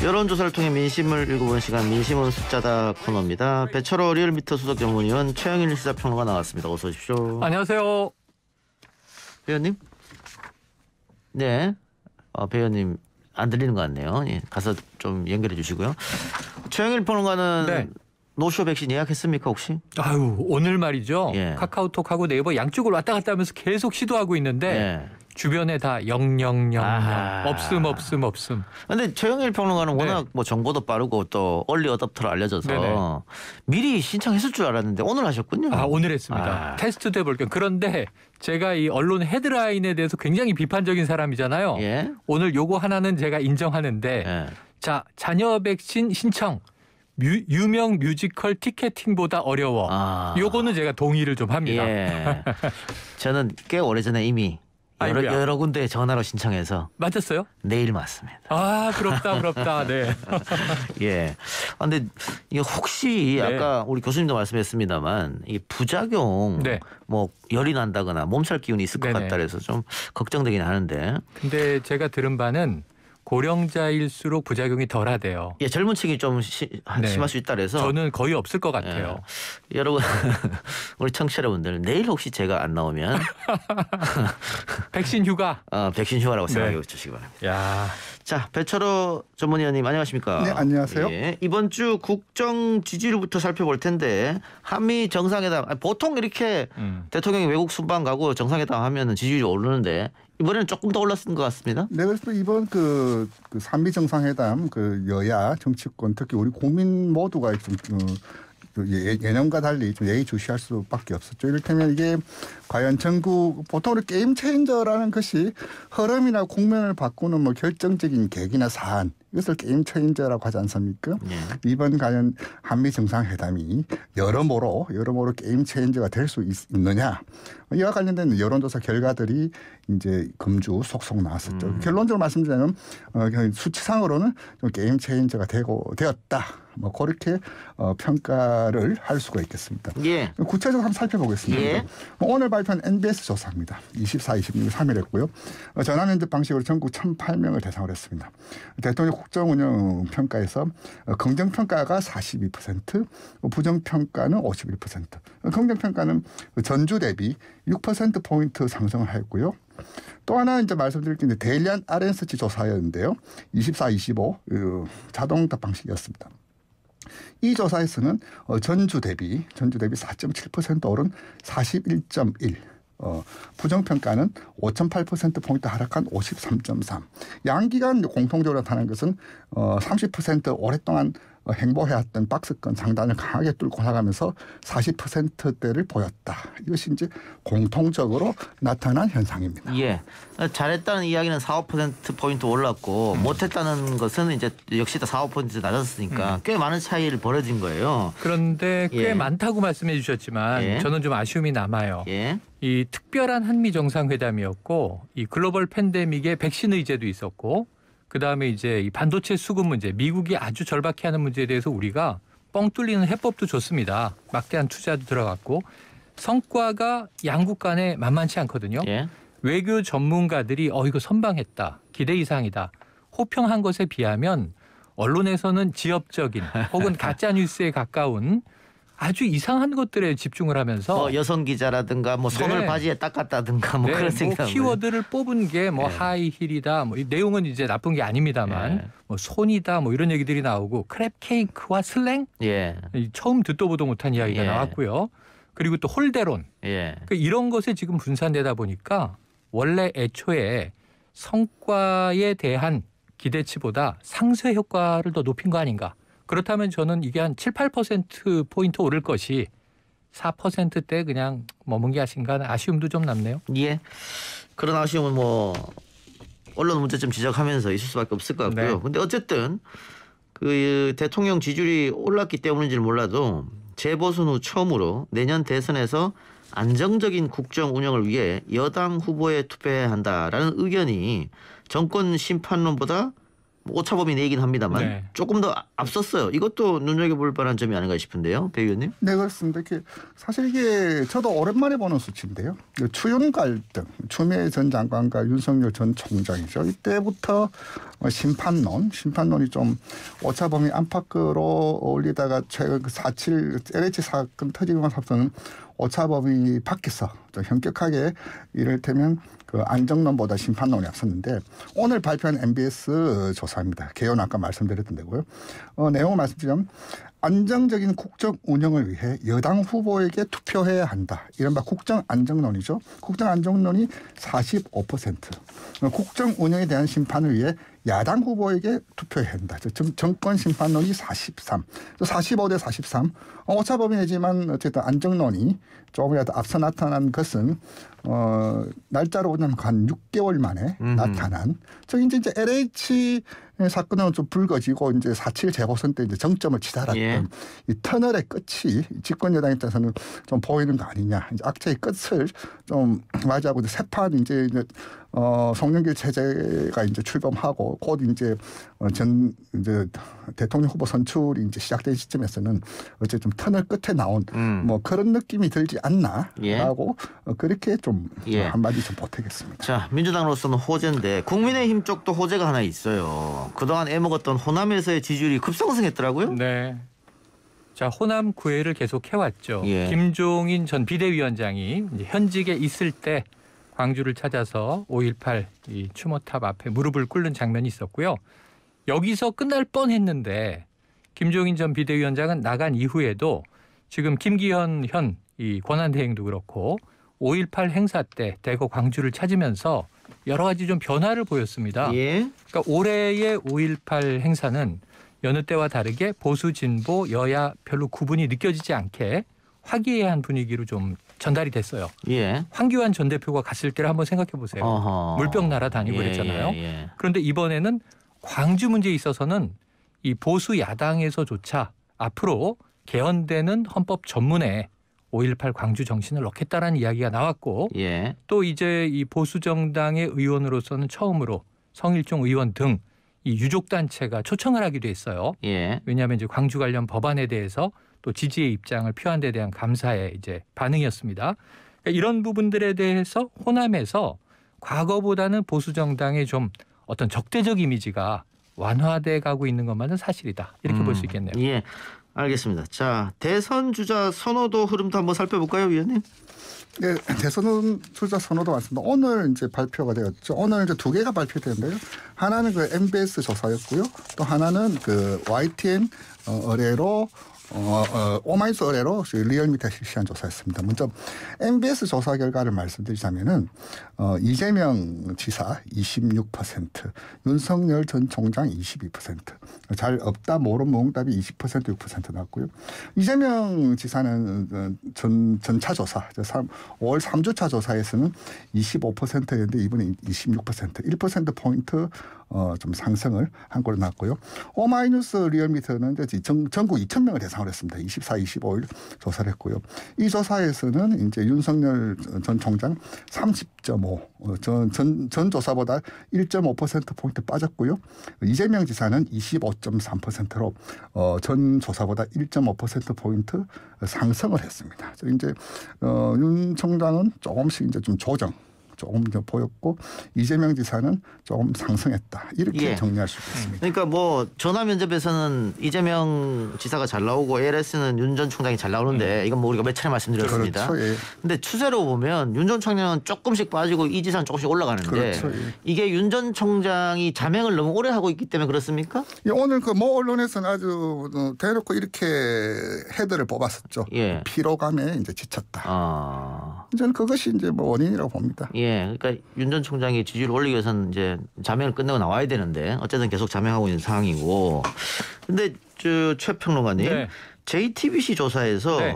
여론조사를 통해 민심을 읽어보는 시간 민심은 숫자다 코너입니다. 배철호 리얼미터 수석 전문위원 최영일 시사평론가 나왔습니다. 어서 오십시오. 안녕하세요. 배 의원님? 네. 배 의원님 안 들리는 것 같네요. 예, 가서 좀 연결해 주시고요. 최영일 평론가는 네. 노쇼 백신 예약했습니까 혹시? 아유 오늘 말이죠. 예. 카카오톡하고 네이버 양쪽을 왔다 갔다 하면서 계속 시도하고 있는데 예. 주변에 다 0000 아하. 없음. 근데 최영일 평론가는 네. 워낙 뭐 정보도 빠르고 또 얼리 어답터로 알려져서 네네. 미리 신청했을 줄 알았는데 오늘 하셨군요. 오늘 했습니다. 테스트도 해볼게요. 그런데 제가 이 언론 헤드라인에 대해서 굉장히 비판적인 사람이잖아요. 예. 오늘 요거 하나는 제가 인정하는데 예. 자 자녀 백신 신청 유명 뮤지컬 티켓팅보다 어려워. 요거는 제가 동의를 좀 합니다. 예. 저는 꽤 오래전에 이미 아이고야. 여러 군데 전화로 신청해서 맞았어요? 내일 맞습니다. 부럽다. 네. 예. 근데 이게 혹시 네. 아까 우리 교수님도 말씀했습니다만 이 부작용 네. 뭐 열이 난다거나 몸살 기운이 있을 것 네네. 같다 그래서 좀 걱정되긴 하는데 근데 제가 들은 바는 고령자일수록 부작용이 덜하대요. 예, 젊은 층이 좀 네. 심할 수 있다 그래서 저는 거의 없을 것 같아요. 예. 여러분 우리 청취자분들 내일 혹시 제가 안 나오면 백신 휴가. 백신 휴가라고 네. 생각해 주시기 바랍니다. 야, 자, 배철호 전문위원님 안녕하십니까? 네, 안녕하세요. 예, 이번 주 국정 지지율부터 살펴볼 텐데 한미 정상회담 보통 이렇게 대통령이 외국 순방 가고 정상회담 하면은 지지율이 오르는데 이번에는 조금 더 올랐은 것 같습니다. 네, 그래서 이번 그 한미 정상회담 그 여야 정치권 특히 우리 국민 모두가 좀 예년과 달리 좀 예의주시할 수밖에 없었죠. 이를테면 이게 과연 전국 보통 우리 게임 체인저라는 것이 흐름이나 국면을 바꾸는 뭐 결정적인 계기나 사안 이것을 게임 체인저라고 하지 않습니까? 네. 이번 과연 한미 정상회담이 여러모로 게임 체인저가 될 수 있느냐? 이와 관련된 여론조사 결과들이 이제 금주 속속 나왔었죠. 결론적으로 말씀드리면 수치상으로는 좀 게임 체인저가 되었다. 뭐 그렇게 평가를 할 수가 있겠습니다. 예. 구체적으로 한번 살펴보겠습니다. 예. 오늘 발표한 NBS 조사입니다. 24, 26, 3일 했고요. 전화 면접 방식으로 전국 1,008명을 대상으로 했습니다. 대통령 국정운영 평가에서 긍정평가가 42%, 부정평가는 51%. 긍정평가는 전주 대비 6%포인트 상승을 했고요. 또 하나 이제 말씀드릴 게 데일리안 RNS치 조사였는데요. 24, 25 자동 답 방식이었습니다. 이 조사에서는 전주 대비 4.7% 오른 41.1. 부정평가는 5.8%포인트 하락한 53.3. 양기간 공통적으로 나타난 것은 30% 오랫동안 행보해왔던 박스권 상단을 강하게 뚫고 나가면서 40%대를 보였다. 이것이 이제 공통적으로 나타난 현상입니다. 예. 잘했다는 이야기는 4, 5%포인트 올랐고 못했다는 것은 이제 역시 다 4, 5% 낮았으니까 꽤 많은 차이를 벌어진 거예요. 그런데 꽤 예. 많다고 말씀해 주셨지만 예. 저는 좀 아쉬움이 남아요. 예. 이 특별한 한미 정상회담이었고 이 글로벌 팬데믹의 백신 의제도 있었고 그다음에 이제 이 반도체 수급 문제, 미국이 아주 절박해하는 문제에 대해서 우리가 뻥 뚫리는 해법도 좋습니다. 막대한 투자도 들어갔고 성과가 양국 간에 만만치 않거든요. 예. 외교 전문가들이 이거 선방했다, 기대 이상이다, 호평한 것에 비하면 언론에서는 지엽적인 혹은 가짜 뉴스에 가까운 아주 이상한 것들에 집중을 하면서 여성 기자라든가 뭐 손을 네. 바지에 닦았다든가 뭐 그런 생각. 키워드를 뽑은 게 뭐 네. 하이힐이다, 뭐 이 내용은 이제 나쁜 게 아닙니다만 네. 뭐 손이다, 뭐 이런 얘기들이 나오고 크랩 케이크와 슬랭 예. 처음 듣도 보도 못한 이야기가 예. 나왔고요. 그리고 또 홀대론 예. 그러니까 이런 것에 지금 분산되다 보니까 원래 애초에 성과에 대한 기대치보다 상쇄 효과를 더 높인 거 아닌가. 그렇다면 저는 이게 한 7, 8%포인트 오를 것이 4%대 그냥 머문 게 아신가 하는 아쉬움도 좀 남네요. 예. 그런 아쉬움은 뭐 언론 문제점 지적하면서 있을 수밖에 없을 것 같고요. 네. 근데 어쨌든 그 대통령 지지율이 올랐기 때문인지는 몰라도 재보선 후 처음으로 내년 대선에서 안정적인 국정 운영을 위해 여당 후보에 투표해야 한다라는 의견이 정권 심판론보다 오차범위 내긴 합니다만 네. 조금 더 앞섰어요. 이것도 눈여겨볼 만한 점이 아닌가 싶은데요. 배 의원님. 네, 그렇습니다. 사실 이게 저도 오랜만에 보는 수치인데요. 추윤 갈등, 추미애 전 장관과 윤석열 전 총장이죠. 이때부터 심판론이 좀 오차범위 안팎으로 올리다가 최근 4.7 LH 사건 터지고 나서는 오차범위 밖에서 좀 현격하게 이를테면 그 안정론보다 심판론이 앞섰는데 오늘 발표한 MBS 조사입니다. 개요는 아까 말씀드렸던 데고요. 내용을 말씀드리면 안정적인 국정 운영을 위해 여당 후보에게 투표해야 한다. 이른바 국정 안정론이죠. 국정 안정론이 45%. 국정 운영에 대한 심판을 위해 야당 후보에게 투표해야 한다. 정권 심판론이 43. 45대 43. 오차범위 내지만 어쨌든 안정론이 조금이라도 앞서 나타난 것은 날짜로 보면 한 6개월 만에 나타난. 저기 이제 LH 사건은 좀 불거지고 이제 4.7 재보선 때 이제 정점을 치달았던 이 터널의 끝이 집권 여당 입장에서는 좀 보이는 거 아니냐. 이제 악재의 끝을 좀 맞이하고 이제 새판 이제 송영길 체제가 이제 출범하고 곧 이제 이제 대통령 후보 선출이 이제 시작된 시점에서는 어째 좀 터널 끝에 나온 뭐 그런 느낌이 들지 않나라고 그렇게 좀 한마디 좀 보태겠습니다. 자, 민주당으로서는 호재인데 국민의힘 쪽도 호재가 하나 있어요. 그동안 애먹었던 호남에서의 지지율이 급상승했더라고요. 네. 자, 호남 구애를 계속 해왔죠. 예. 김종인 전 비대위원장이 이제 현직에 있을 때 광주를 찾아서 5.18 이 추모탑 앞에 무릎을 꿇는 장면이 있었고요. 여기서 끝날 뻔했는데 김종인 전 비대위원장은 나간 이후에도 지금 김기현 현 이 권한대행도 그렇고 5.18 행사 때 대거 광주를 찾으면서 여러 가지 좀 변화를 보였습니다. 예. 그러니까 올해의 5.18 행사는 여느 때와 다르게 보수 진보 여야 별로 구분이 느껴지지 않게 화기애애한 분위기로 좀 전달이 됐어요. 예. 황교안 전 대표가 갔을 때를 한번 생각해 보세요. 어허. 물병 날아다니고 그랬잖아요. 예. 그런데 이번에는 광주 문제에 있어서는 이 보수 야당에서조차 앞으로 개헌되는 헌법 전문에 5.18 광주 정신을 넣겠다라는 이야기가 나왔고 예. 또 이제 이 보수 정당의 의원으로서는 처음으로 성일종 의원 등 이 유족 단체가 초청을 하기도 했어요. 예. 왜냐하면 이제 광주 관련 법안에 대해서 또 지지의 입장을 표한 데 대한 감사의 이제 반응이었습니다. 그러니까 이런 부분들에 대해서 호남에서 과거보다는 보수 정당의 좀 어떤 적대적 이미지가 완화돼 가고 있는 것만은 사실이다. 이렇게 볼 수 있겠네요. 예. 알겠습니다. 자, 대선 주자 선호도 흐름도 한번 살펴볼까요, 위원님? 네, 대선 주자 선호도 많습니다. 오늘 이제 발표가 되었죠. 오늘 이제 두 개가 발표되는데요. 하나는 그 MBS 조사였고요. 또 하나는 그 YTN 의뢰로 오마이뉴스 의뢰로 리얼미터 실시한 조사였습니다. 먼저 MBS 조사 결과를 말씀드리자면은 이재명 지사 26%, 윤석열 전 총장 22%, 잘 없다 모름 응답이 20% 6% 나왔고요. 이재명 지사는 전차 조사, 5월 3주차 조사에서는 25%였는데 이번에 26%, 1% 포인트 좀 상승을 한 꼴로 났고요. 오마이뉴스 리얼미터는 전국 2,000명을 대상으로 했습니다. 24, 25일 조사를 했고요. 이 조사에서는 이제 윤석열 전 총장 30.5, 전 조사보다 1.5% 포인트 빠졌고요. 이재명 지사는 25.3%로 전 조사보다 1.5% 포인트 상승을 했습니다. 이제 윤 총장은 조금씩 이제 좀 조정. 조금 더 보였고 이재명 지사는 조금 상승했다. 이렇게 정리할 수 있습니다. 그러니까 뭐 전화 면접에서는 이재명 지사가 잘 나오고 ALS는 윤 전 총장이 잘 나오는데 이건 뭐 우리가 몇 차례 말씀드렸습니다. 그렇죠. 예. 근데 추세로 보면 윤 전 총장은 조금씩 빠지고 이 지사는 조금씩 올라가는데 그렇죠. 예. 이게 윤 전 총장이 자명을 너무 오래 하고 있기 때문에 그렇습니까? 예, 오늘 그 모 언론에서는 아주 대놓고 이렇게 헤드를 뽑았었죠. 예. 피로감에 이제 지쳤다. 아. 저는 그것이 이제 뭐 원인이라고 봅니다. 예, 그러니까 윤 전 총장이 지지율을 올리기 위해서는 이제 자명을 끝내고 나와야 되는데 어쨌든 계속 자명하고 있는 상황이고. 근데 최 평론가님, 네. JTBC 조사에서 네.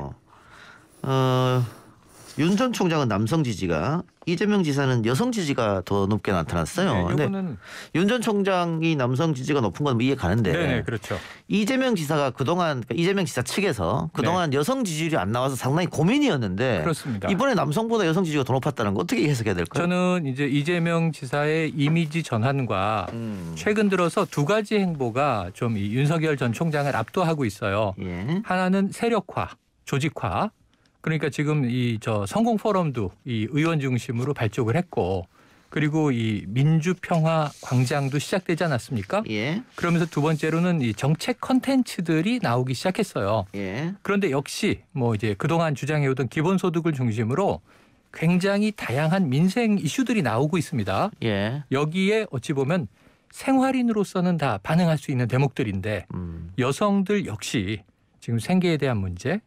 윤 전 총장은 남성 지지가 이재명 지사는 여성 지지가 더 높게 나타났어요. 네, 근데 이거는 윤 전 총장이 남성 지지가 높은 건 이해 가는데 네, 그렇죠. 이재명 지사가 그동안 그러니까 이재명 지사 측에서 그동안 여성 지지율이 안 나와서 상당히 고민이었는데 그렇습니다. 이번에 남성보다 여성 지지가 더 높았다는 거 어떻게 해석해야 될까요? 저는 이제 이재명 지사의 이미지 전환과 최근 들어서 두 가지 행보가 좀 이 윤석열 전 총장을 압도하고 있어요. 예. 하나는 세력화, 조직화. 그러니까 지금 이 성공 포럼도 이 의원 중심으로 발족을 했고 그리고 이 민주평화 광장도 시작되지 않았습니까? 예. 그러면서 두 번째로는 이 정책 컨텐츠들이 나오기 시작했어요. 예. 그런데 역시 뭐 이제 그동안 주장해오던 기본소득을 중심으로 굉장히 다양한 민생 이슈들이 나오고 있습니다. 예. 여기에 어찌 보면 생활인으로서는 다 반응할 수 있는 대목들인데 여성들 역시 지금 생계에 대한 문제,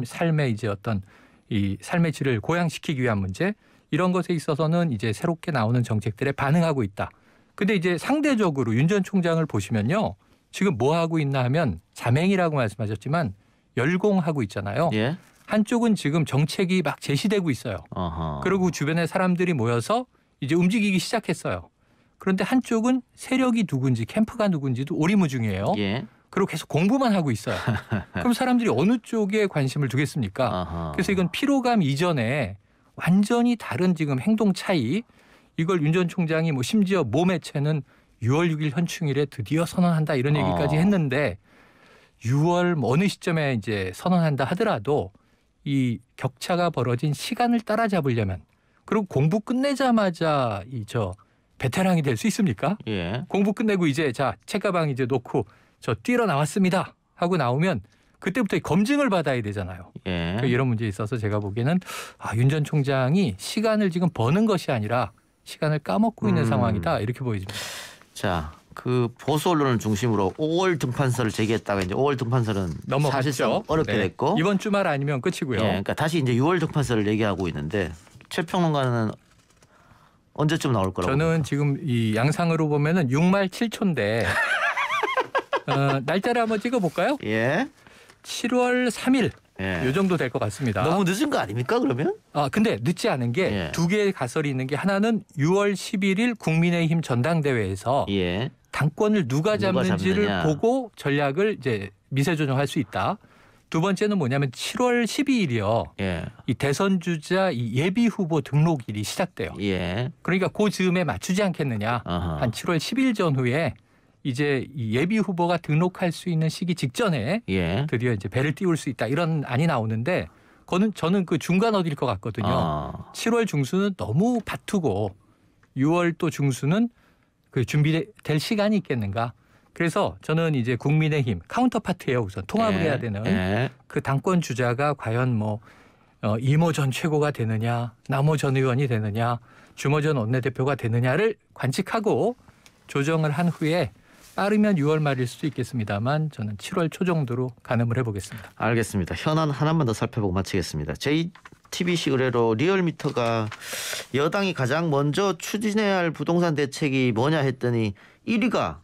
삶의 이제 어떤 이 삶의 질을 고양시키기 위한 문제 이런 것에 있어서는 이제 새롭게 나오는 정책들에 반응하고 있다. 근데 이제 상대적으로 윤 전 총장을 보시면요. 지금 뭐 하고 있나 하면 자맹이라고 말씀하셨지만 열공하고 있잖아요. 예. 한쪽은 지금 정책이 막 제시되고 있어요. 어허. 그리고 주변에 사람들이 모여서 이제 움직이기 시작했어요. 그런데 한쪽은 세력이 누군지 캠프가 누군지도 오리무중이에요. 예. 그리고 계속 공부만 하고 있어요. 그럼 사람들이 어느 쪽에 관심을 두겠습니까? 어허. 그래서 이건 피로감 이전에 완전히 다른 지금 행동 차이 이걸 윤 전 총장이 뭐 심지어 모 매체는 6월 6일 현충일에 드디어 선언한다 이런 얘기까지 했는데 6월 뭐 어느 시점에 이제 선언한다 하더라도 이 격차가 벌어진 시간을 따라잡으려면 그리고 공부 끝내자마자 베테랑이 될 수 있습니까? 예. 공부 끝내고 이제 자 책가방 이제 놓고 저 뛰러 나왔습니다 하고 나오면 그때부터 검증을 받아야 되잖아요. 예. 이런 문제에 있어서 제가 보기에는 윤 전 총장이 시간을 지금 버는 것이 아니라 시간을 까먹고 있는 상황이다 이렇게 보여집니다. 자, 그 보수 언론을 중심으로 5월 등판설을 제기했다가 이제 5월 등판설은 넘어갔죠. 사실상 어렵게 네. 됐고 이번 주말 아니면 끝이고요. 예, 그러니까 다시 이제 6월 등판설을 얘기하고 있는데 최 평론가는 언제쯤 나올 거라고? 저는 지금 이 양상으로 보면은 6말 7초인데 날짜를 한번 찍어볼까요? 예. 7월 3일 예. 요 정도 될 것 같습니다. 너무 늦은 거 아닙니까 그러면? 근데 늦지 않은 게 예. 두 개의 가설이 있는 게 하나는 6월 11일 국민의힘 전당대회에서 예. 당권을 누가 잡는지를 잡느냐. 보고 전략을 이제 미세 조정할 수 있다. 두 번째는 뭐냐면 7월 12일이요. 예. 이 대선 주자 이 예비 후보 등록일이 시작돼요. 예. 그러니까 그 즈음에 맞추지 않겠느냐. 어허. 한 7월 10일 전후에 이제 이 예비 후보가 등록할 수 있는 시기 직전에 예. 드디어 이제 배를 띄울 수 있다 이런 안이 나오는데 저는 그 중간 어디일 것 같거든요. 7월 중순은 너무 바투고 6월 또 중순은 그 준비될 시간이 있겠는가. 그래서 저는 이제 국민의힘 카운터파트예요. 우선 통합을 해야 되는 예. 그 당권 주자가 과연 이모 전 최고가 되느냐, 남모 전 의원이 되느냐, 주모 전 원내대표가 되느냐를 관측하고 조정을 한 후에 빠르면 6월 말일 수도 있겠습니다만 저는 7월 초 정도로 가늠을 해보겠습니다. 알겠습니다. 현안 하나만 더 살펴보고 마치겠습니다. JTBC 의뢰로 리얼미터가 여당이 가장 먼저 추진해야 할 부동산 대책이 뭐냐 했더니 1위가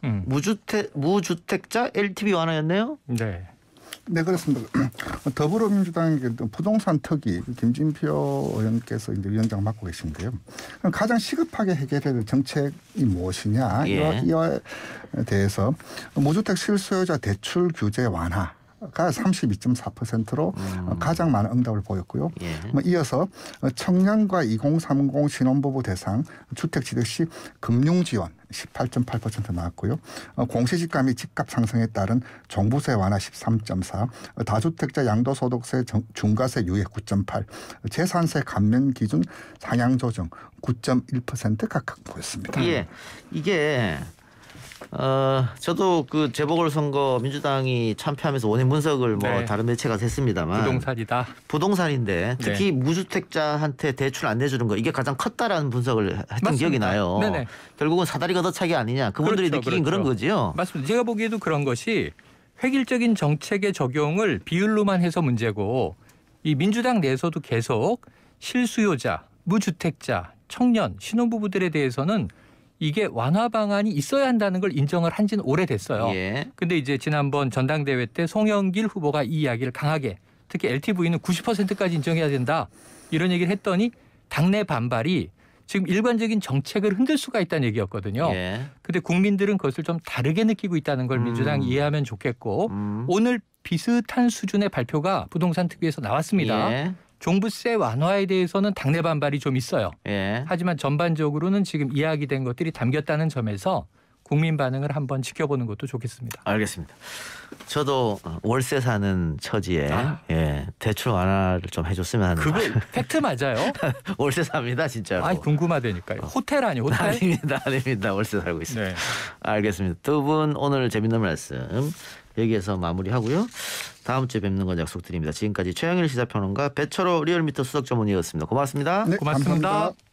무주택자 LTV 완화였네요. 네. 네, 그렇습니다. 더불어민주당의 부동산 특위 김진표 의원께서 이제 위원장 맡고 계신데요. 가장 시급하게 해결해야 될 정책이 무엇이냐 예. 이와 대해서 무주택 실소유자 대출 규제 완화. 가 32.4%로 가장 많은 응답을 보였고요. 예. 이어서 청년과 2030 신혼부부 대상 주택취득 시 금융지원 18.8% 나왔고요. 공시지가 및 집값 상승에 따른 종부세 완화 13.4, 다주택자 양도소득세 중과세 유예 9.8, 재산세 감면 기준 상향 조정 9.1% 각각 보였습니다. 예. 이게 저도 그 재보궐선거 민주당이 참패하면서 원인 분석을 네. 다른 매체가 했습니다만 부동산이다. 부동산인데 특히 무주택자한테 대출 안 내주는 거 이게 가장 컸다라는 분석을 했던 맞습니다. 기억이 나요. 네네. 결국은 사다리 걷어차기 아니냐. 그분들이 그렇죠, 느끼긴 그렇죠. 그런 거지요. 맞습니다. 제가 보기에도 그런 것이 획일적인 정책의 적용을 비율로만 해서 문제고 이 민주당 내에서도 계속 실수요자, 무주택자, 청년, 신혼부부들에 대해서는 이게 완화 방안이 있어야 한다는 걸 인정을 한 지는 오래됐어요. 예. 근데 이제 지난번 전당대회 때 송영길 후보가 이 이야기를 강하게 특히 LTV는 90%까지 인정해야 된다. 이런 얘기를 했더니 당내 반발이 지금 일관적인 정책을 흔들 수가 있다는 얘기였거든요. 예. 근데 국민들은 그것을 좀 다르게 느끼고 있다는 걸 민주당이 이해하면 좋겠고 오늘 비슷한 수준의 발표가 부동산 특위에서 나왔습니다. 예. 종부세 완화에 대해서는 당내 반발이 좀 있어요. 예. 하지만 전반적으로는 지금 이야기된 것들이 담겼다는 점에서 국민 반응을 한번 지켜보는 것도 좋겠습니다. 알겠습니다. 저도 월세 사는 처지에 대출 완화를 좀 해줬으면 하는. 그거 팩트 맞아요? 월세 삽니다 진짜로. 아, 궁금하다니까요. 호텔 아니에요, 호텔? 아닙니다. 월세 살고 있습니다. 네. 알겠습니다. 두 분 오늘 재밌는 말씀 여기에서 마무리하고요. 다음 주에 뵙는 건 약속드립니다. 지금까지 최영일 시사평론가 배철호 리얼미터 수석 전문의였습니다. 고맙습니다. 네, 고맙습니다. 감사합니다.